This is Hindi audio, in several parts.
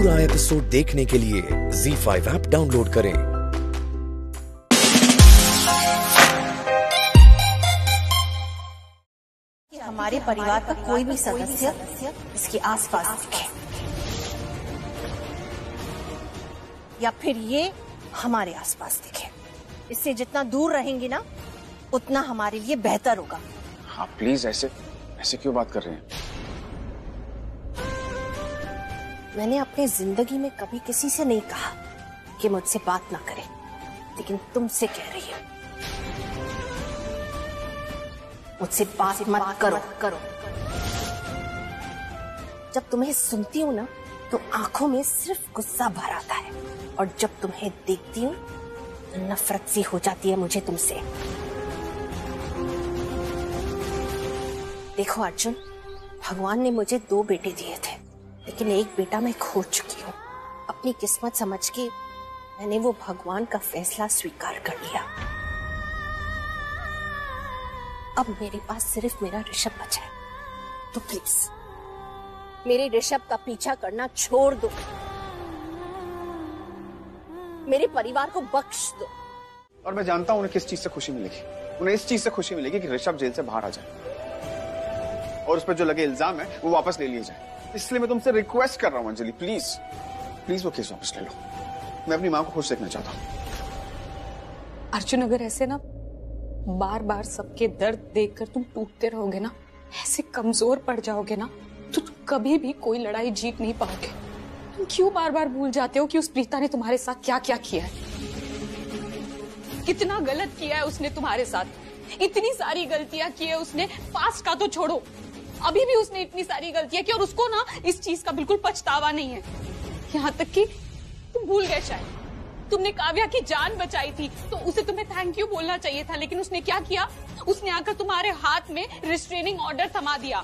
पूरा एपिसोड देखने के लिए ZEE5 ऐप डाउनलोड करें। हमारे परिवार का कोई भी सदस्य इसके आसपास दिखे या फिर ये हमारे आसपास दिखे, इससे जितना दूर रहेंगे ना उतना हमारे लिए बेहतर होगा। हाँ प्लीज, ऐसे क्यों बात कर रहे हैं? मैंने अपनी जिंदगी में कभी किसी से नहीं कहा कि मुझसे बात ना करे, लेकिन तुमसे कह रही हूँ, मुझसे बात मत करो। जब तुम्हें सुनती हूँ ना तो आंखों में सिर्फ गुस्सा भर आता है, और जब तुम्हें देखती हूँ तो नफरत सी हो जाती है मुझे तुमसे। देखो अर्जुन, भगवान ने मुझे 2 बेटे दिए थे, लेकिन एक बेटा मैं खो चुकी हूँ। अपनी किस्मत समझ के मैंने वो भगवान का फैसला स्वीकार कर लिया। अब मेरे पास सिर्फ मेरा ऋषभ बचा है, तो प्लीज मेरे ऋषभ का पीछा करना छोड़ दो, मेरे परिवार को बख्श दो। और मैं जानता हूं उन्हें किस चीज से खुशी मिलेगी। उन्हें इस चीज से खुशी मिलेगी कि ऋषभ जेल से बाहर आ जाए और उस पर जो लगे इल्जाम है वो वापस ले लिए जाए। इसलिए मैं तुमसे रिक्वेस्ट कर रहा हूं अंजलि, प्लीज वो केस वापस ले लो। मैं अपनी मां को खुश देखना चाहता हूं। अर्जुन, अगर ऐसे ना बार बार सबके दर्द देखकर तुम टूटते रहोगे ना, ऐसे कमजोर पड़ जाओगे ना, तो तुम कभी भी कोई लड़ाई जीत नहीं पाओगे। तुम क्यों बार बार भूल जाते हो कि उस प्रीता ने तुम्हारे साथ क्या क्या किया है, कितना गलत किया है उसने तुम्हारे साथ, इतनी सारी गलतियां की है उसने। पास्ट का तो छोड़ो, अभी भी उसने इतनी सारी गलतियां की और उसको ना इस चीज का बिल्कुल पछतावा नहीं है। यहाँ तक कि तुम भूल गए शायद, तुमने काव्या की जान बचाई थी तो उसे तुम्हें थैंक यू बोलना चाहिए था, लेकिन उसने क्या किया? उसने आकर तुम्हारे हाथ में रिस्ट्रेनिंग ऑर्डर थमा दिया,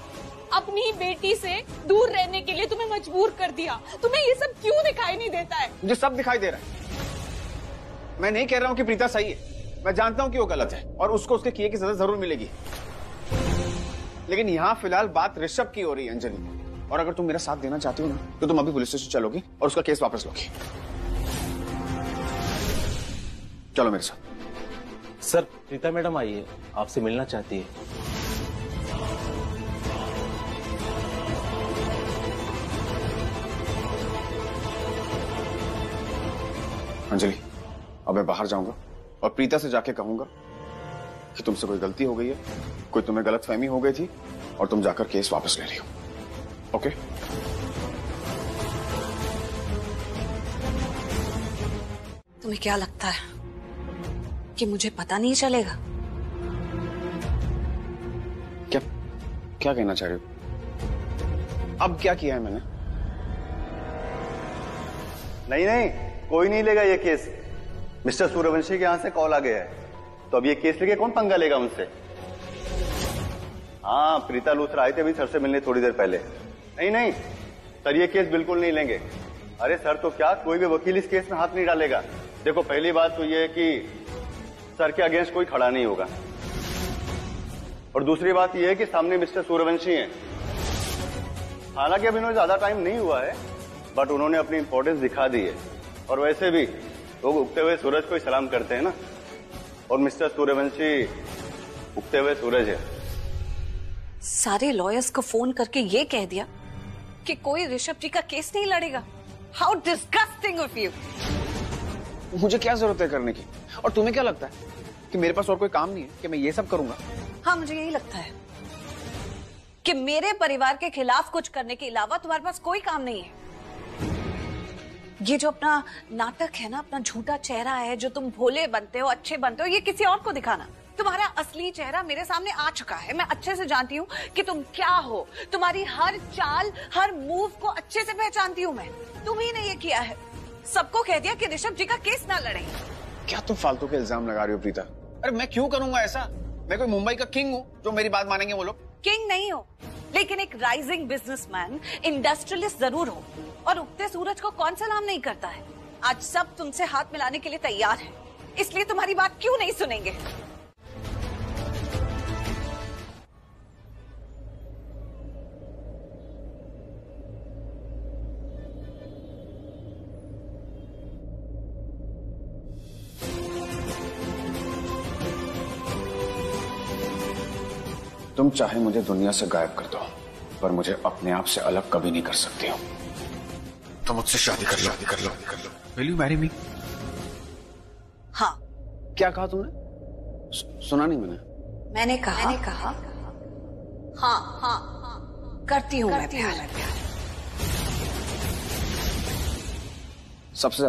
अपनी बेटी से दूर रहने के लिए तुम्हें मजबूर कर दिया। तुम्हें ये सब क्यों दिखाई नहीं देता है? मुझे सब दिखाई दे रहा है। मैं नहीं कह रहा हूं कि प्रीता सही है, मैं जानता हूं कि वो गलत है और उसको उसके किए की सजा जरूर मिलेगी, लेकिन यहाँ फिलहाल बात ऋषभ की हो रही है अंजलि। और अगर तुम मेरा साथ देना चाहती हो ना तो तुम अभी पुलिस स्टेशन चलोगी और उसका केस वापस लोगी। चलो मेरे साथ। सर, प्रीता मैडम आई है, आपसे मिलना चाहती है। अंजलि, अब मैं बाहर जाऊंगा और प्रीता से जाके कहूंगा कि तुमसे कोई गलती हो गई है, कोई तुम्हें गलतफहमी हो गई थी और तुम जाकर केस वापस ले रही हो। ओके? तुम्हें क्या लगता है कि मुझे पता नहीं चलेगा? क्या कहना चाह रही हो? अब क्या किया है मैंने? नहीं, कोई नहीं लेगा ये केस। मिस्टर सूर्यवंशी के यहां से कॉल आ गया है, तो अब ये केस लेके कौन पंगा लेगा उनसे? हाँ, प्रीता लूथरा आए थे अभी सर से मिलने थोड़ी देर पहले। नहीं सर, ये केस बिल्कुल नहीं लेंगे। अरे सर, तो क्या कोई भी वकील इस केस में हाथ नहीं डालेगा। देखो, पहली बात तो ये है कि सर के अगेंस्ट कोई खड़ा नहीं होगा, और दूसरी बात ये है कि सामने मिस्टर सूर्यवंशी हैं। हालांकि अभी उन्हें ज्यादा टाइम नहीं हुआ है, बट उन्होंने अपनी इंपॉर्टेंस दिखा दी है। और वैसे भी लोग उगते हुए सूरज को ही सलाम करते हैं ना, और मिस्टर सूर्यवंशी उगते हुए सूरज है। सारे लॉयर्स को फोन करके ये कह दिया कि कोई ऋषभ जी का केस नहीं लड़ेगा। How disgusting of you. मुझे क्या जरूरत है करने की? और तुम्हें क्या लगता है कि मेरे पास और कोई काम नहीं है कि मैं ये सब करूंगा? हाँ, मुझे यही लगता है कि मेरे परिवार के खिलाफ कुछ करने के अलावा तुम्हारे पास कोई काम नहीं है। ये जो अपना नाटक है ना, अपना झूठा चेहरा है, जो तुम भोले बनते हो, अच्छे बनते हो, ये किसी और को दिखाना। तुम्हारा असली चेहरा मेरे सामने आ चुका है। मैं अच्छे से जानती हूँ कि तुम क्या हो। तुम्हारी हर चाल, हर मूव को अच्छे से पहचानती हूँ मैं। तुम्ही ने ये किया है, सबको कह दिया कि ऋषभ जी का केस ना लड़े। क्या तुम फालतू के इल्जाम लगा रही हो प्रीता? अरे मैं क्यों करूंगा ऐसा? मैं कोई मुंबई का किंग हूँ जो मेरी बात मानेंगे वो लोग? किंग नहीं हो, लेकिन एक राइजिंग बिजनेसमैन, इंडस्ट्रियलिस्ट जरूर हो। और उगते सूरज को कौन सलाम नहीं करता है? आज सब तुमसे हाथ मिलाने के लिए तैयार है, इसलिए तुम्हारी बात क्यों नहीं सुनेंगे? तुम चाहे मुझे दुनिया से गायब कर दो, पर मुझे अपने आप से अलग कभी नहीं कर सकती हो। तो मुझसे शादी कर लो। Will you marry me? हाँ। क्या कहा तुमने? सुना नहीं मैंने कहा हाँ करती हूँ मैं प्यार। सबसे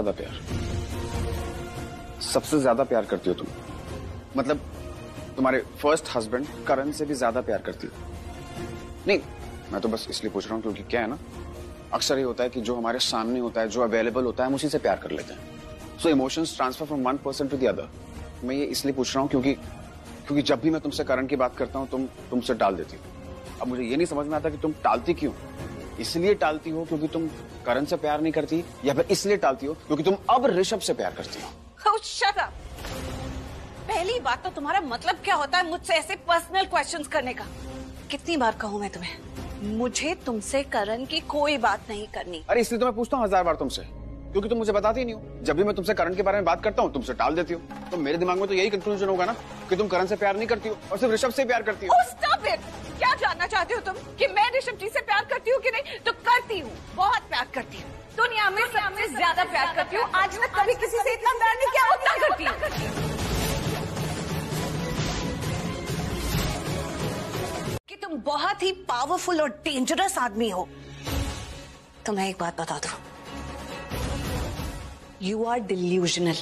ज्यादा प्यार करती हो तुम? मतलब तुम्हारे फर्स्ट हस्बैंड करण से भी ज्यादा प्यार करती हो? नहीं, मैं तो बस इसलिए पूछ रहा हूँ क्योंकि क्या है ना, अक्सर ये होता है कि जो हमारे सामने होता है, जो अवेलेबल होता है, हम उसी से प्यार कर लेते हैं। So emotions transfer from one person to the other. मैं ये इसलिए पूछ रहा हूँ क्योंकि जब भी मैं तुमसे करण की बात करता हूँ तुमसे टाल देती हो। अब मुझे ये नहीं समझ में आता कि तुम टालती क्यों? इसलिए टालती हो क्योंकि तुम करण से प्यार नहीं करती, या फिर इसलिए टालती हो क्योंकि तुम अब ऋषभ से प्यार करती हो? Oh, shut up! पहली बात तो तुम्हारा मतलब क्या होता है मुझसे ऐसे पर्सनल क्वेश्चंस करने का? कितनी बार कहूँ मैं तुम्हें, मुझे तुमसे करण की कोई बात नहीं करनी। अरे इसलिए तो मैं पूछता हूँ 1000 बार तुमसे, क्योंकि तुम मुझे बताती ही नहीं हो। जब भी मैं तुमसे करण के बारे में बात करता हूँ तुमसे टाल देती हो। तो मेरे दिमाग में तो यही कंक्लूजन होगा ना कि तुम करण से प्यार नहीं करती हो और सिर्फ ऋषभ से प्यार करती हो। Oh, stop it! क्या जानना चाहते हो तुम कि मैं ऋषभ जी से प्यार करती हूँ कि नहीं? तो करती हूँ, बहुत प्यार करती हूँ। दुनिया में सबसे ज्यादा प्यार करती हूँ। आज तक कभी किसी से इतना प्यार नहीं किया, उतना करती हूँ। कि तुम बहुत ही पावरफुल और डेंजरस आदमी हो। तो मैं एक बात बता दूं, यू आर डिल्यूजनल।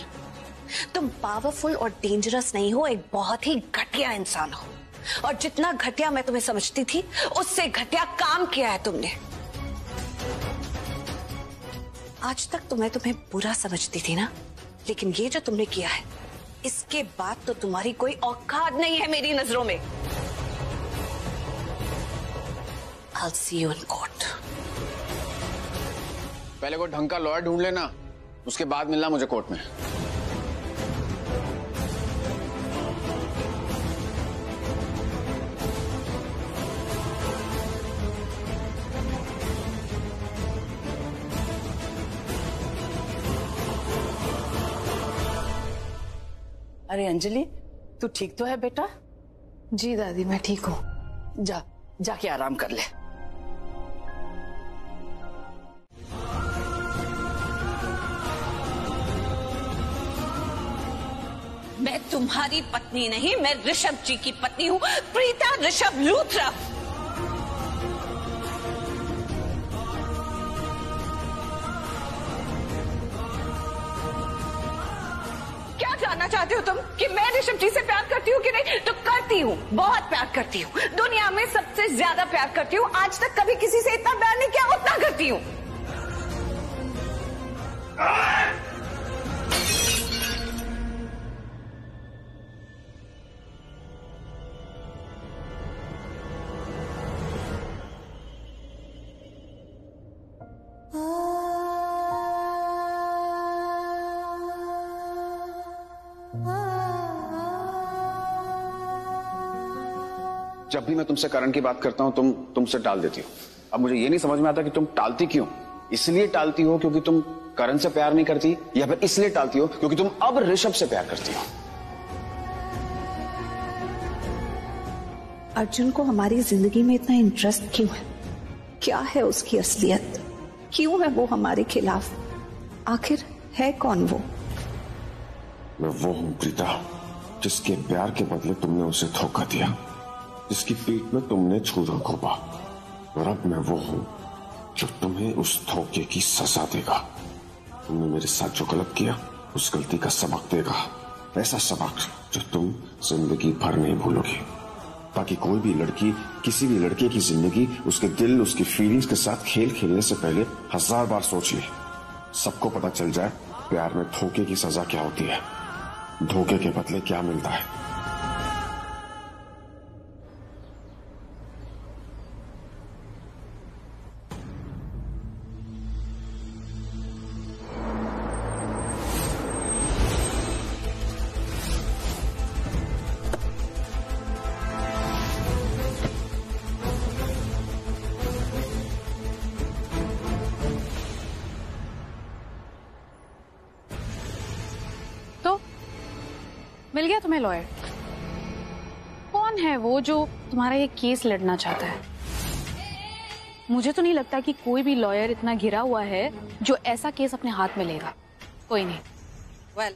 तुम पावरफुल और डेंजरस नहीं हो, एक बहुत ही घटिया इंसान हो। और जितना घटिया मैं तुम्हें समझती थी, उससे घटिया काम किया है तुमने। आज तक तो मैं तुम्हें बुरा समझती थी ना, लेकिन ये जो तुमने किया है, इसके बाद तो तुम्हारी कोई औकात नहीं है मेरी नजरों में। I'll see you in court. पहले कोई ढंग का लॉयर ढूंढ लेना, उसके बाद मिलना मुझे कोर्ट में। अरे अंजलि, तू ठीक तो है बेटा? जी दादी, मैं ठीक हूँ। जाके आराम कर ले। मैं तुम्हारी पत्नी नहीं, मैं ऋषभ जी की पत्नी हूँ, प्रीता ऋषभ लूथरा। क्या जानना चाहते हो तुम कि मैं ऋषभ जी से प्यार करती हूँ कि नहीं? तो करती हूँ, बहुत प्यार करती हूँ। दुनिया में सबसे ज्यादा प्यार करती हूँ। आज तक कभी किसी से इतना प्यार नहीं किया, उतना करती हूँ। जब भी मैं तुमसे करण की बात करता हूँ तुमसे टाल देती हो। अब मुझे ये नहीं समझ में आता कि तुम टालती क्यों? इसलिए टालती हो क्योंकि तुम करण से प्यार नहीं करती, या फिर इसलिए टालती हो क्योंकि तुम अब ऋषभ से प्यार करती हो? अर्जुन को हमारी जिंदगी में इतना इंटरेस्ट क्यों है? क्या है उसकी असलियत? क्यों है वो हमारे खिलाफ? आखिर है कौन वो? मैं वो हूं प्रीता, जिसके प्यार के बदले तुमने उसे धोखा दिया, जिसकी पीठ में तुमने छुरा घोंपा। और अब मैं वो हूं जो तुम्हें उस धोखे की सजा देगा। तुमने मेरे साथ जो गलत किया, उस गलती का सबक देगा। ऐसा सबक जो तुम जिंदगी भर नहीं भूलोगी। ताकि कोई भी लड़की, किसी भी लड़के की जिंदगी, उसके दिल, उसकी फीलिंग्स के साथ खेल खेलने से पहले 1000 बार सोच ले। सबको पता चल जाए प्यार में धोखे की सजा क्या होती है, धोखे के बदले क्या मिलता है। मिल गया तुम्हें लॉयर? कौन कौन है वो जो तुम्हारा ये केस लड़ना चाहता है? मुझे तो नहीं लगता कि कोई भी लॉयर इतना घिरा हुआ है जो ऐसा केस अपने हाथ में लेगा। कोई नहीं। वेल,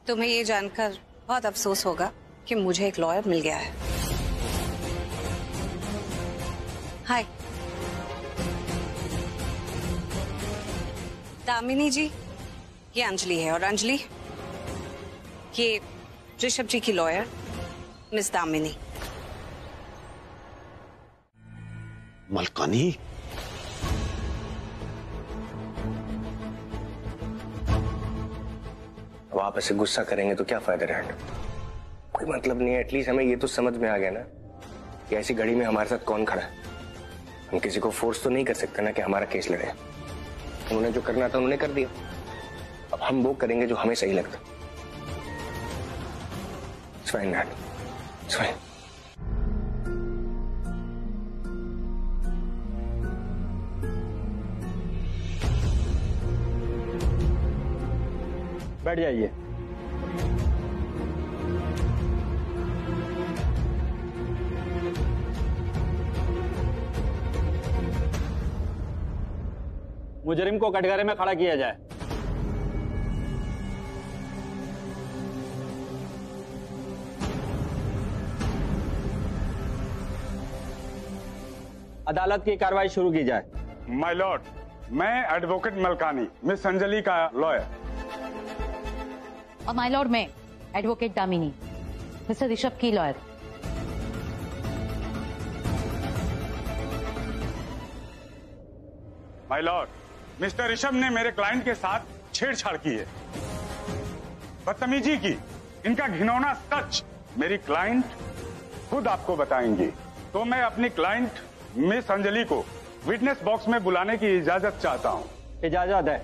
तुम्हें ये जानकर बहुत अफसोस होगा कि मुझे एक लॉयर मिल गया है। हाय दामिनी जी, ये अंजलि है, और अंजलि ये ऋषभ जी की लॉयर मिस दामिनी। मलकानी, अब आप ऐसे गुस्सा करेंगे तो क्या फायदा रहेगा? कोई मतलब नहीं है। एटलीस्ट हमें ये तो समझ में आ गया ना कि ऐसी घड़ी में हमारे साथ कौन खड़ा है। हम किसी को फोर्स तो नहीं कर सकते ना कि हमारा केस लड़े। उन्होंने जो करना था उन्होंने कर दिया, अब हम वो करेंगे जो हमें सही लगता। It's fine, Dad. It's fine. बैठ जाइए। मुजरिम को कटघरे में खड़ा किया जाए। अदालत की कार्रवाई शुरू की जाए। माय लॉर्ड, मैं एडवोकेट मलकानी, मिस अंजलि का लॉयर। और माय लॉर्ड, मैं एडवोकेट दामिनी, मिस्टर ऋषभ की lawyer. My Lord, mister Rishabh ने मेरे क्लाइंट के साथ छेड़छाड़ की है, बदतमीजी की। इनका घिनौना सच मेरी क्लाइंट खुद आपको बताएंगी। तो मैं अपनी क्लाइंट मिस अंजलि को विटनेस बॉक्स में बुलाने की इजाजत चाहता हूं। इजाजत है।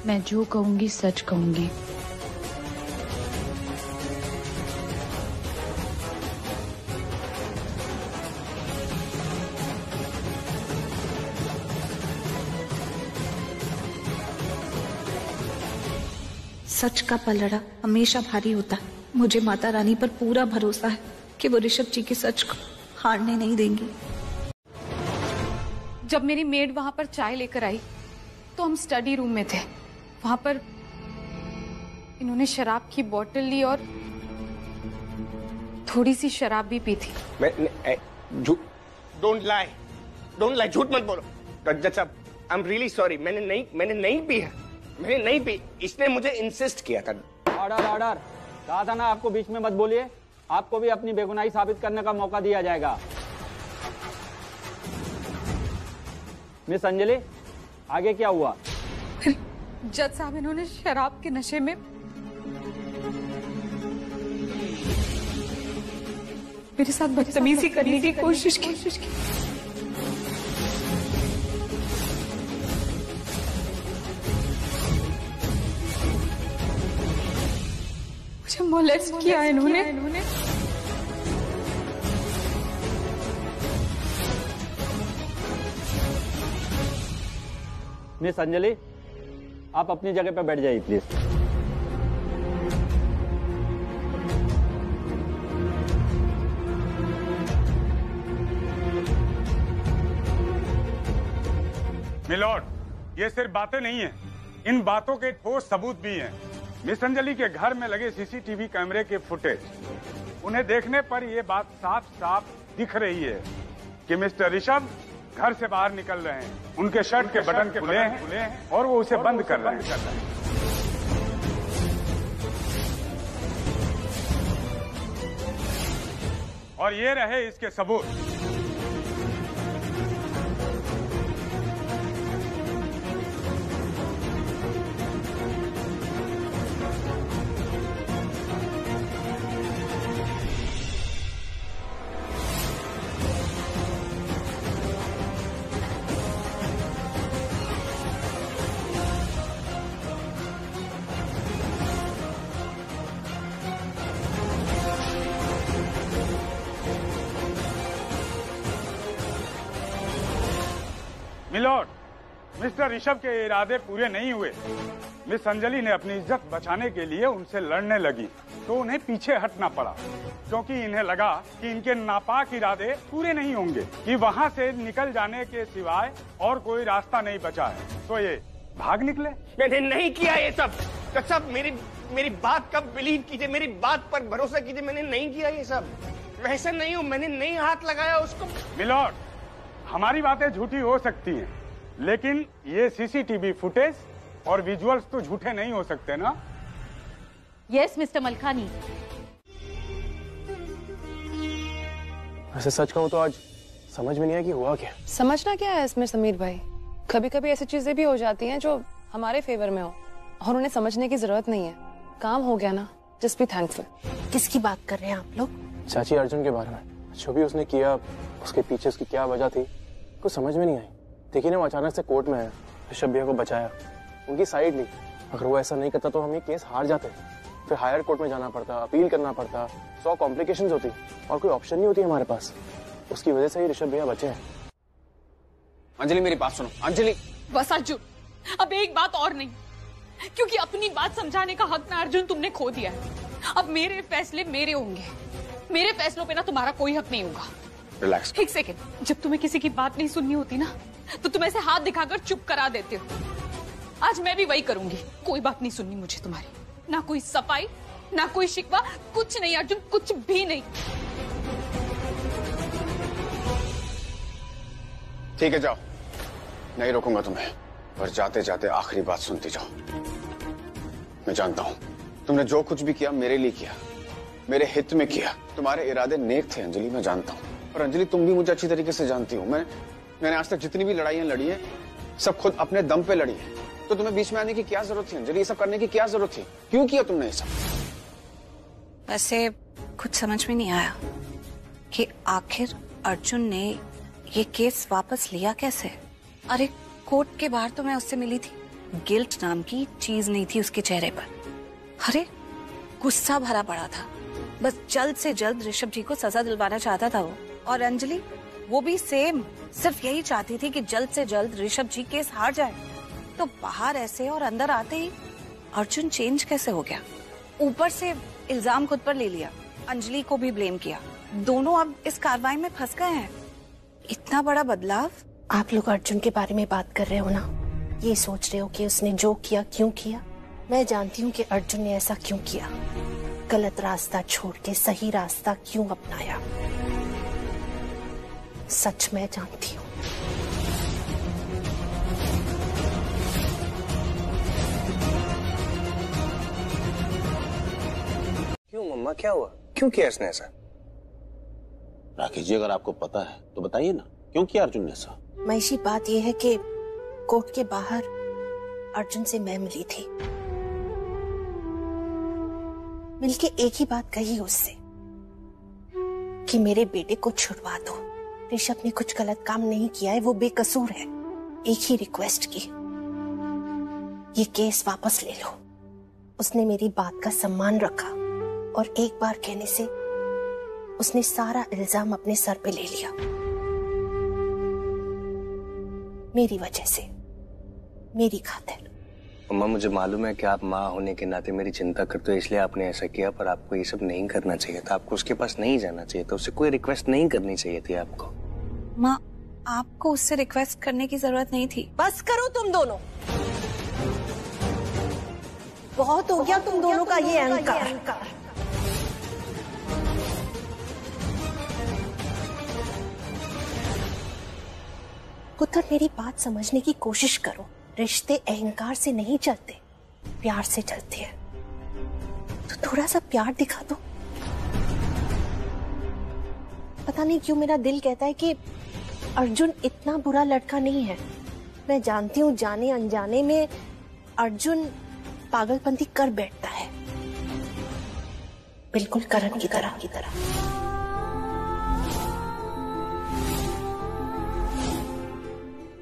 मैं जो कहूंगी सच कहूंगी। सच का पलड़ा हमेशा भारी होता है। मुझे माता रानी पर पूरा भरोसा है कि वो ऋषभ जी के सच को हारने नहीं देंगी। जब मेरी मेड वहां पर चाय लेकर आई तो हम स्टडी रूम में थे। वहां पर इन्होंने शराब की बोतल ली और थोड़ी सी शराब भी पी थी। डोंट लाई, झूठ मत बोलो। जज साहब, आई एम रियली सॉरी। मैंने नहीं पी है, मैंने नहीं पी। इसने मुझे इंसिस्ट किया था। ऑर्डर। कहा था ना आपको बीच में मत बोलिए। आपको भी अपनी बेगुनाही साबित करने का मौका दिया जाएगा। मिस अंजलि, आगे क्या हुआ? जज साहब, इन्होंने शराब के नशे में मेरे साथ बदतमीजी करने की कोशिश की। मुझे मोलेस्ट किया इन्होंने। मिस अंजलि, आप अपनी जगह पर बैठ जाइए प्लीज। मिलॉर्ड, ये सिर्फ बातें नहीं है, इन बातों के ठोस सबूत भी हैं। मिस अंजलि के घर में लगे सीसीटीवी कैमरे के फुटेज, उन्हें देखने पर यह बात साफ साफ दिख रही है कि मिस्टर ऋषभ घर से बाहर निकल रहे हैं, उनके शर्ट के बटन खुले हैं और वो उसे बंद कर रहे हैं। और ये रहे इसके सबूत। मिलोड, मिस्टर ऋषभ के इरादे पूरे नहीं हुए। मिस अंजलि ने अपनी इज्जत बचाने के लिए उनसे लड़ने लगी तो उन्हें पीछे हटना पड़ा, क्योंकि इन्हें लगा कि इनके नापाक इरादे पूरे नहीं होंगे, कि वहाँ से निकल जाने के सिवाय और कोई रास्ता नहीं बचा है, तो ये भाग निकले। मैंने नहीं किया ये सब। सब मेरी बात का बिलीव कीजिए, मेरी बात पर भरोसा कीजिए, मैंने नहीं किया ये सब। वैसे नहीं हूँ, मैंने नहीं हाथ लगाया उसको। मिलोड, हमारी बातें झूठी हो सकती हैं, लेकिन ये सीसीटीवी फुटेज और विजुअल्स तो झूठे नहीं हो सकते ना? Yes mister Malkhani. वैसे सच कहूं तो आज समझ में नहीं आया कि हुआ क्या। समझना क्या है इसमें समीर भाई, कभी कभी ऐसी चीजें भी हो जाती हैं जो हमारे फेवर में हो और उन्हें समझने की जरूरत नहीं है। काम हो गया ना, जस्ट बी थैंकफुल। किसकी बात कर रहे हैं आप लोग? चाची अर्जुन के बारे में। जो भी उसने किया, उसके पीछे उसकी क्या वजह थी, कुछ समझ में नहीं आई। देखिए ना, वो अचानक से कोर्ट में आया, ऋषभ भैया को बचाया, उनकी साइड ली। अगर वो ऐसा नहीं करता तो हम ये केस हार जाते, फिर हायर कोर्ट में जाना पड़ता, अपील करना पड़ता, 100 कॉम्प्लिकेशंस होती और कोई ऑप्शन नहीं होती हमारे पास। उसकी वजह से ही ऋषभ भैया बचे हैं। अंजलि मेरी बात सुनो। अंजलि बस अर्जुन, अब एक बात और नहीं, क्योंकि अपनी बात समझाने का हक ना अर्जुन तुमने खो दिया है। अब मेरे फैसले मेरे होंगे, मेरे फैसलों पे ना तुम्हारा कोई हक नहीं होगा। रिलैक्स। एक सेकंड, जब तुम्हें किसी की बात नहीं सुननी होती ना तो तुम ऐसे हाथ दिखाकर चुप करा देते हो। आज मैं भी वही करूंगी। कोई बात नहीं सुननी मुझे तुम्हारी, ना कोई सफाई, ना कोई शिकवा, कुछ नहीं अर्जुन, कुछ भी नहीं। ठीक है, जाओ, नहीं रोकूंगा तुम्हें, पर जाते जाते आखिरी बात सुनती जाओ। मैं जानता हूं तुमने जो कुछ भी किया मेरे लिए किया, मेरे हित में किया। तुम्हारे इरादे नेक थे अंजलि, मैं जानता हूं। और अंजलि, तुम भी मुझे अच्छी तरीके से जानती हो। मैंने आज तक जितनी भी लड़ाइयां लड़ी है, सब खुद अपने दम पे लड़ी है। तो तुम्हें बीच में आने की क्या जरूरत थी अंजलि? ये सब करने की क्या जरूरत थी? क्यों किया तुमने ये सब? वैसे कुछ समझ में नहीं आया कि आखिर अर्जुन ने ये केस वापस लिया कैसे। अरे कोर्ट के बाहर तो मैं उससे मिली थी, गिल्ट नाम की चीज नहीं थी उसके चेहरे पर। अरे गुस्सा भरा पड़ा था, बस जल्द से जल्द ऋषभ जी को सजा दिलवाना चाहता था वो। और अंजलि, वो भी सेम, सिर्फ यही चाहती थी कि जल्द से जल्द ऋषभ जी केस हार जाए। तो बाहर ऐसे और अंदर आते ही अर्जुन चेंज कैसे हो गया? ऊपर से इल्जाम खुद पर ले लिया, अंजलि को भी ब्लेम किया। दोनों अब इस कार्रवाई में फंस गए हैं। इतना बड़ा बदलाव। आप लोग अर्जुन के बारे में बात कर रहे हो ना, ये सोच रहे हो कि उसने जो किया क्यों किया। मैं जानती हूँ कि अर्जुन ने ऐसा क्यों किया, गलत रास्ता छोड़ के सही रास्ता क्यों अपनाया। सच मैं जानती हूँ। क्यों मम्मा, क्या हुआ? क्यों किया इसने ऐसा? राकेश जी, अगर आपको पता है तो बताइए ना, क्यों किया अर्जुन ने ऐसा? महिषी, बात यह है कि कोर्ट के बाहर अर्जुन से मैं मिली थी, मिलके एक ही बात कही उससे कि मेरे बेटे को छुड़वा दो। ऋषभ ने कुछ गलत काम नहीं किया है, वो बेकसूर है। एक ही रिक्वेस्ट की, ये केस वापस ले लो। उसने मेरी बात का सम्मान रखा और एक बार कहने से उसने सारा इल्जाम अपने सर पे ले लिया। मेरी वजह से, मेरी खातिर। मम्मा, मुझे मालूम है कि आप माँ होने के नाते मेरी चिंता करते हो, इसलिए आपने ऐसा किया, पर आपको ये सब नहीं करना चाहिए था। आपको उसके पास नहीं जाना चाहिए था, उससे कोई रिक्वेस्ट नहीं करनी चाहिए थी आपको। माँ, आपको उससे रिक्वेस्ट करने की जरूरत नहीं थी। बस करो तुम दोनों, बहुत हो गया तुम दोनों का ये अहंकार। पुत्र, मेरी बात समझने की कोशिश करो। रिश्ते अहंकार से नहीं चलते, प्यार से चलते हैं। तो थोड़ा सा प्यार दिखा दो। पता नहीं क्यों मेरा दिल कहता है कि अर्जुन इतना बुरा लड़का नहीं है। मैं जानती हूँ जाने अनजाने में अर्जुन पागलपंती कर बैठता है, बिल्कुल करण की तरह।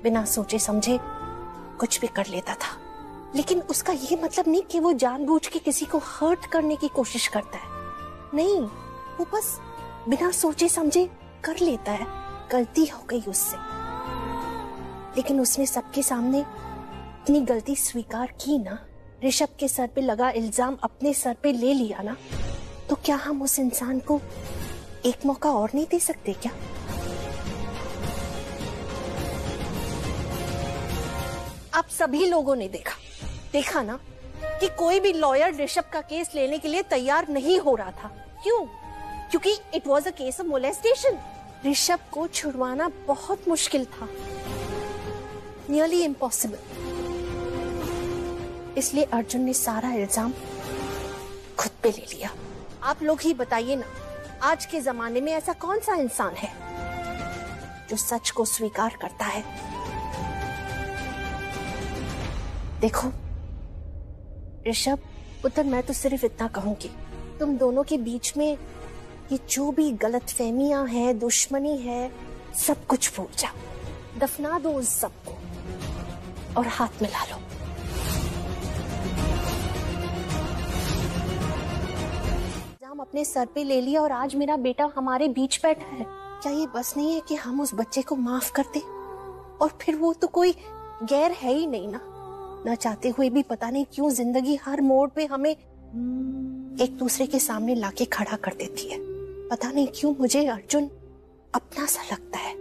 बिना सोचे समझे कुछ भी कर लेता था, लेकिन उसका ये मतलब नहीं कि वो जानबूझ के किसी को हर्ट करने की कोशिश करता है। नहीं, वो बस बिना सोचे समझे कर लेता है। गलती हो गई उससे, लेकिन उसने सबके सामने इतनी गलती स्वीकार की ना, ऋषभ के सर पे लगा इल्जाम अपने सर पे ले लिया ना, तो क्या हम उस इंसान को एक मौका और नहीं दे सकते क्या? आप सभी लोगों ने देखा ना कि कोई भी लॉयर ऋषभ का केस लेने के लिए तैयार नहीं हो रहा था। क्यों? क्योंकि it was a case of molestation. Rishabh को छुड़वाना बहुत मुश्किल था, नियरली इम्पॉसिबल। इसलिए अर्जुन ने सारा इल्जाम खुद पे ले लिया। आप लोग ही बताइए ना, आज के जमाने में ऐसा कौन सा इंसान है जो सच को स्वीकार करता है? देखो ऋषभ पुत्र, मैं तो सिर्फ इतना कहूंगी, तुम दोनों के बीच में ये जो भी गलतफहमियां हैं, दुश्मनी है, सब कुछ भूल जाओ, दफना दो उस सबको और हाथ मिला लो। इल्जाम अपने सर पे ले लिया और आज मेरा बेटा हमारे बीच बैठा है। क्या ये बस नहीं है कि हम उस बच्चे को माफ कर दें? और फिर वो तो कोई गैर है ही नहीं ना चाहते हुए भी पता नहीं क्यों जिंदगी हर मोड़ पे हमें एक दूसरे के सामने लाके खड़ा कर देती है। पता नहीं क्यों मुझे अर्जुन अपना सा लगता है।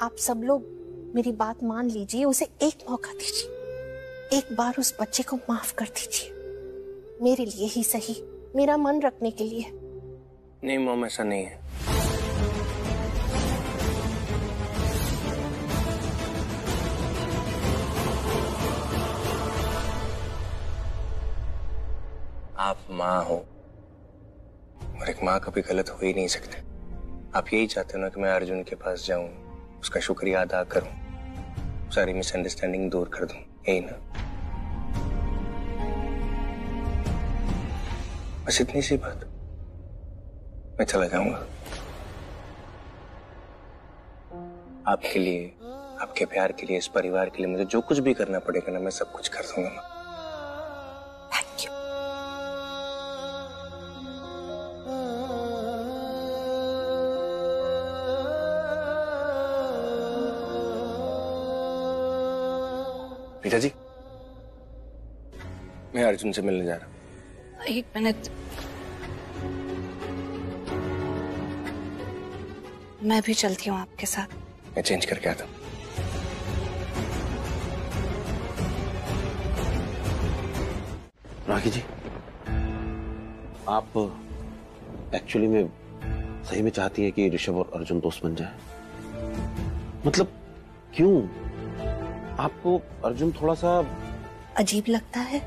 आप सब लोग मेरी बात मान लीजिए, उसे एक मौका दीजिए, एक बार उस बच्चे को माफ कर दीजिए, मेरे लिए ही सही, मेरा मन रखने के लिए। नहीं मॉम, ऐसा नहीं है। आप माँ हो और एक माँ कभी गलत हो ही नहीं सकते। आप यही चाहते हो ना कि मैं अर्जुन के पास जाऊं, उसका शुक्रिया अदा करूं, सारी मिसअंडरस्टैंडिंग दूर कर दूं, यही ना? बस इतनी सी बात। मैं चला जाऊंगा। आपके लिए, आपके प्यार के लिए, इस परिवार के लिए मुझे जो कुछ भी करना पड़ेगा ना, मैं सब कुछ कर दूंगा। Thank you. रीता जी, मैं अर्जुन से मिलने जा रहा हूँ। एक मिनट, मैं भी चलती हूँ आपके साथ। मैं चेंज करके आता हूँ। राखी जी, आप एक्चुअली में सही में चाहती हैं कि ऋषभ और अर्जुन दोस्त बन जाए? मतलब क्यों? आपको अर्जुन थोड़ा सा अजीब लगता है,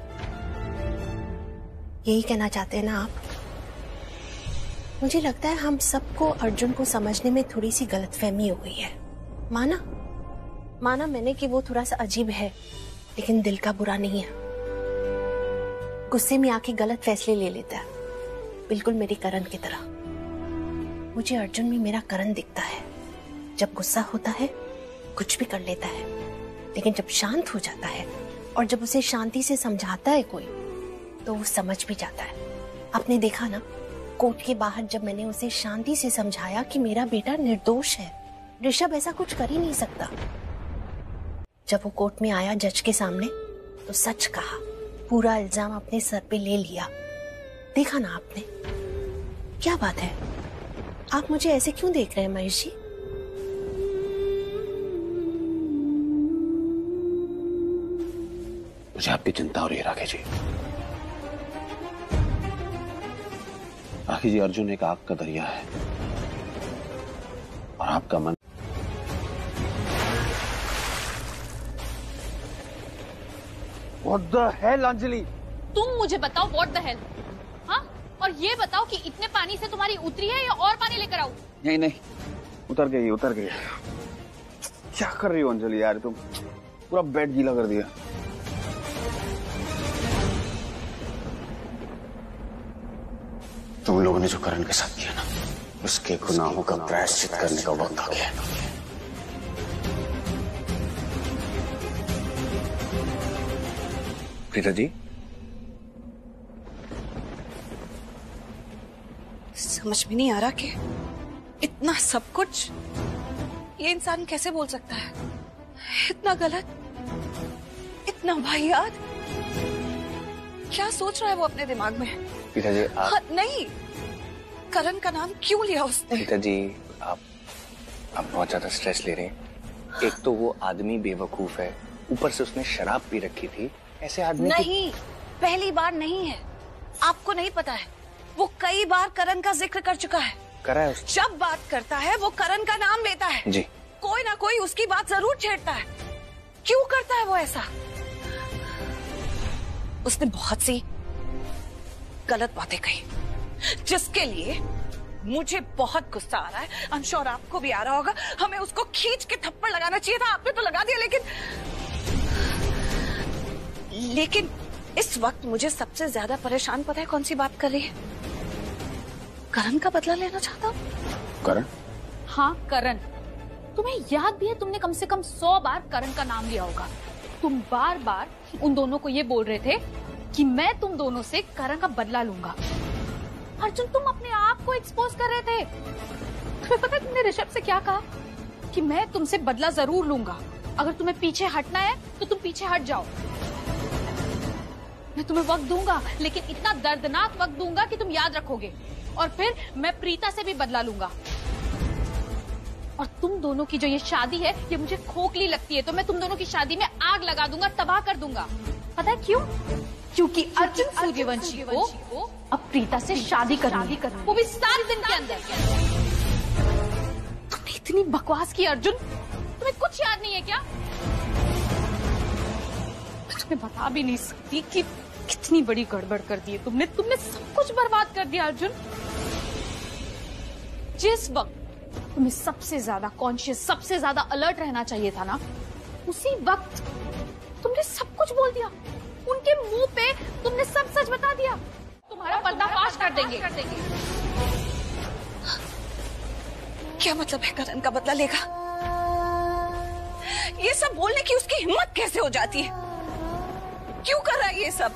यही कहना चाहते हैं ना आप? मुझे लगता है हम सबको अर्जुन को समझने में थोड़ी सी गलतफहमी हो गई है। माना मैंने कि वो थोड़ा सा अजीब है, लेकिन दिल का बुरा नहीं है। गुस्से में आके गलत फैसले ले लेता है, बिल्कुल मेरी करण की तरह। मुझे अर्जुन में मेरा करण दिखता है। जब गुस्सा होता है कुछ भी कर लेता है, लेकिन जब शांत हो जाता है और जब उसे शांति से समझाता है कोई, तो वो समझ भी जाता है। आपने देखा ना, कोर्ट के बाहर जब मैंने उसे शांति से समझाया कि मेरा बेटा निर्दोष है, ऋषभ ऐसा कुछ कर ही नहीं सकता। जब वो कोर्ट में आया जज के सामने, तो सच कहा, पूरा इल्जाम अपने सर पे ले लिया। देखा ना आपने? क्या बात है, आप मुझे ऐसे क्यों देख रहे हैं महेश जी? मुझे आपकी चिंता हो रही है राखी जी। राखी जी, अर्जुन एक आग का दरिया है और आपका मन What the hell, अंजलि? तुम मुझे बताओ what the hell? हाँ? और ये बताओ कि इतने पानी से तुम्हारी उतरी है या और पानी लेकर आऊं? नहीं, उतर गई। क्या कर रही हो अंजलि यार, तुम पूरा बेड गीला कर दिया। तुम लोगों ने जो करण के साथ किया ना, उसके गुनाहों का प्रायश्चित करने का वक्त आ गया है। प्रीता जी, समझ में नहीं आ रहा कि इतना सब कुछ ये इंसान कैसे बोल सकता है। इतना गलत, इतना वाहियात, क्या सोच रहा है वो अपने दिमाग में? पिताजी आप नहीं, करण का नाम क्यों लिया उसने? पिताजी आप बहुत ज्यादा स्ट्रेस ले रहे हैं। एक तो वो आदमी बेवकूफ है, ऊपर से उसने शराब पी रखी थी। ऐसे आदमी नहीं, पहली बार नहीं है, आपको नहीं पता है, वो कई बार करण का जिक्र कर चुका है। करा है उसने? जब बात करता है वो करण का नाम लेता है जी। कोई ना कोई उसकी बात जरूर छेड़ता है। क्यों करता है वो ऐसा? उसने बहुत सी गलत बातें कही जिसके लिए मुझे बहुत गुस्सा आ रहा है। आई एम श्योर आपको भी आ रहा होगा। हमें उसको खींच के थप्पड़ लगाना चाहिए था, आपने तो लगा दिया। लेकिन इस वक्त मुझे सबसे ज्यादा परेशान पता है कौन सी बात कर रही है? करण का बदला लेना चाहता हूँ। करण? हाँ करण। तुम्हें याद भी है तुमने कम से कम 100 बार करण का नाम लिया होगा। तुम बार बार उन दोनों को ये बोल रहे थे कि मैं तुम दोनों से करण का बदला लूंगा। अर्जुन, तुम अपने आप को एक्सपोज कर रहे थे। तुम्हें पता है तुमने ऋषभ से क्या कहा? कि मैं तुमसे बदला जरूर लूंगा, अगर तुम्हें पीछे हटना है तो तुम पीछे हट जाओ। मैं तुम्हें वक्त दूंगा, लेकिन इतना दर्दनाक वक्त दूंगा कि तुम याद रखोगे। और फिर मैं प्रीता से भी बदला लूंगा। और तुम दोनों की जो ये शादी है, ये मुझे खोखली लगती है, तो मैं तुम दोनों की शादी में आग लगा दूंगा, तबाह कर दूंगा। पता है क्यों? क्योंकि अर्जुन सूर्यवंशी को अब प्रीता से शादी करनी है, वो भी 7 दिन के अंदर। तुमने इतनी बकवास की अर्जुन, तुम्हें कुछ याद नहीं है क्या? मैं तुम्हें बता भी नहीं सकती कि कितनी बड़ी गड़बड़ कर दी है तुमने। तुमने सब कुछ बर्बाद कर दिया अर्जुन। जिस वक्त तुम्हें सबसे ज्यादा कॉन्शियस, सबसे ज्यादा अलर्ट रहना चाहिए था ना, उसी वक्त तुमने सब कुछ बोल दिया। उनके मुंह पे तुमने सब सच बता दिया। तुम्हारा पर्दाफाश कर देंगे। क्या मतलब है करण का बदला लेगा? ये सब बोलने की उसकी हिम्मत कैसे हो जाती है? क्यों कर रहा है ये सब?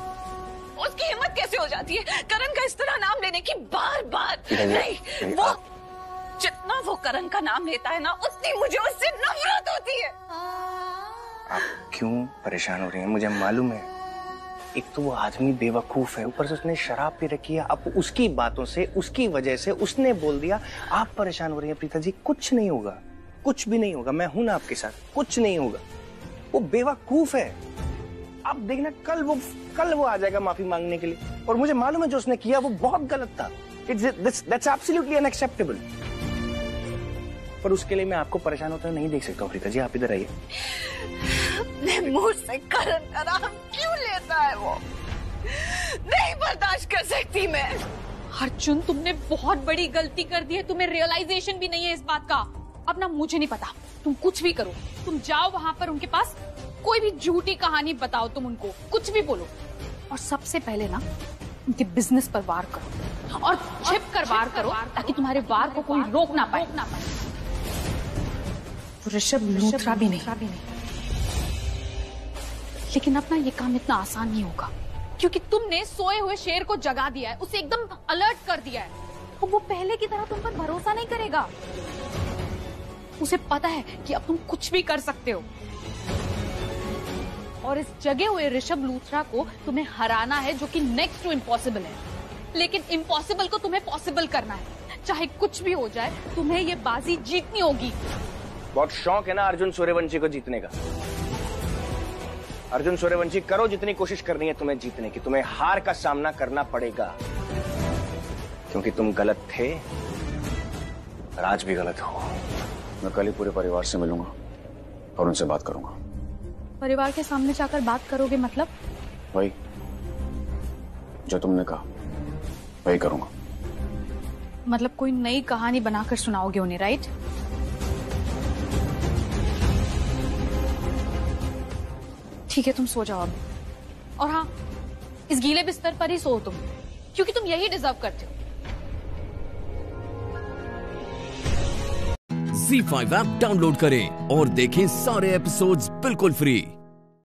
उसकी हिम्मत कैसे हो जाती है करण का इस तरह नाम लेने की? बार बार नहीं, वो जितना वो करण का नाम लेता है ना, उतनी मुझे उससे नफरत होती है। आप क्यों परेशान हो रही हैं? मुझे मालूम है, एक तो वो आदमी बेवकूफ है, ऊपर से उसने शराब पी रखी है। अब उसकी बातों से, उसकी वजह से उसने बोल दिया, आप परेशान हो रही हैं। प्रीता जी, कुछ नहीं होगा, कुछ भी नहीं होगा। मैं हूं ना आपके साथ, कुछ नहीं होगा। वो बेवकूफ है। आप देखना, कल वो आ जाएगा माफी मांगने के लिए। और मुझे मालूम है जो उसने किया वो बहुत गलत था। That's absolutely unacceptable। पर उसके लिए मैं आपको परेशान होता नहीं देख सकता हूँ। प्रीता जी, आप इधर आइए। मुंह से करण का नाम क्यों लेता है वो? नहीं बर्दाश्त कर सकती मैं। अर्जुन, तुमने बहुत बड़ी गलती कर दी है। तुम्हें रियलाइजेशन भी नहीं है इस बात का। अब ना मुझे नहीं पता, तुम कुछ भी करो, तुम जाओ वहां पर उनके पास, कोई भी झूठी कहानी बताओ, तुम उनको कुछ भी बोलो, और सबसे पहले ना उनके बिजनेस पर वार करो, और छिप कर वार करो, ताकि तुम्हारे वार को कोई रोक ना पाए। ऋषभ लूथरा भी नहीं। लेकिन अपना ये काम इतना आसान नहीं होगा, क्योंकि तुमने सोए हुए शेर को जगा दिया है, उसे एकदम अलर्ट कर दिया है। और वो पहले की तरह तुम पर भरोसा नहीं करेगा। उसे पता है कि अब तुम कुछ भी कर सकते हो। और इस जगे हुए ऋषभ लूथरा को तुम्हें हराना है, जो कि नेक्स्ट टू इम्पॉसिबल है। लेकिन इम्पॉसिबल को तुम्हें पॉसिबल करना है। चाहे कुछ भी हो जाए, तुम्हें ये बाजी जीतनी होगी। बहुत शौक है ना अर्जुन सूर्यवंशी को जीतने का। अर्जुन सूर्यवंशी, करो जितनी कोशिश करनी है तुम्हें जीतने की। तुम्हें हार का सामना करना पड़ेगा, क्योंकि तुम गलत थे और आज भी गलत हो। मैं कल ही पूरे परिवार से मिलूंगा और उनसे बात करूंगा। परिवार के सामने जाकर बात करोगे? मतलब वही जो तुमने कहा, वही करूंगा। मतलब कोई नई कहानी बनाकर सुनाओगे उन्हें, राइट? ठीक है, तुम सो जाओ अब। और हाँ, इस गीले बिस्तर पर ही सो तुम, क्योंकि तुम यही डिजर्व करते हो। ZEE5 ऐप डाउनलोड करें और देखें सारे एपिसोड्स बिल्कुल फ्री।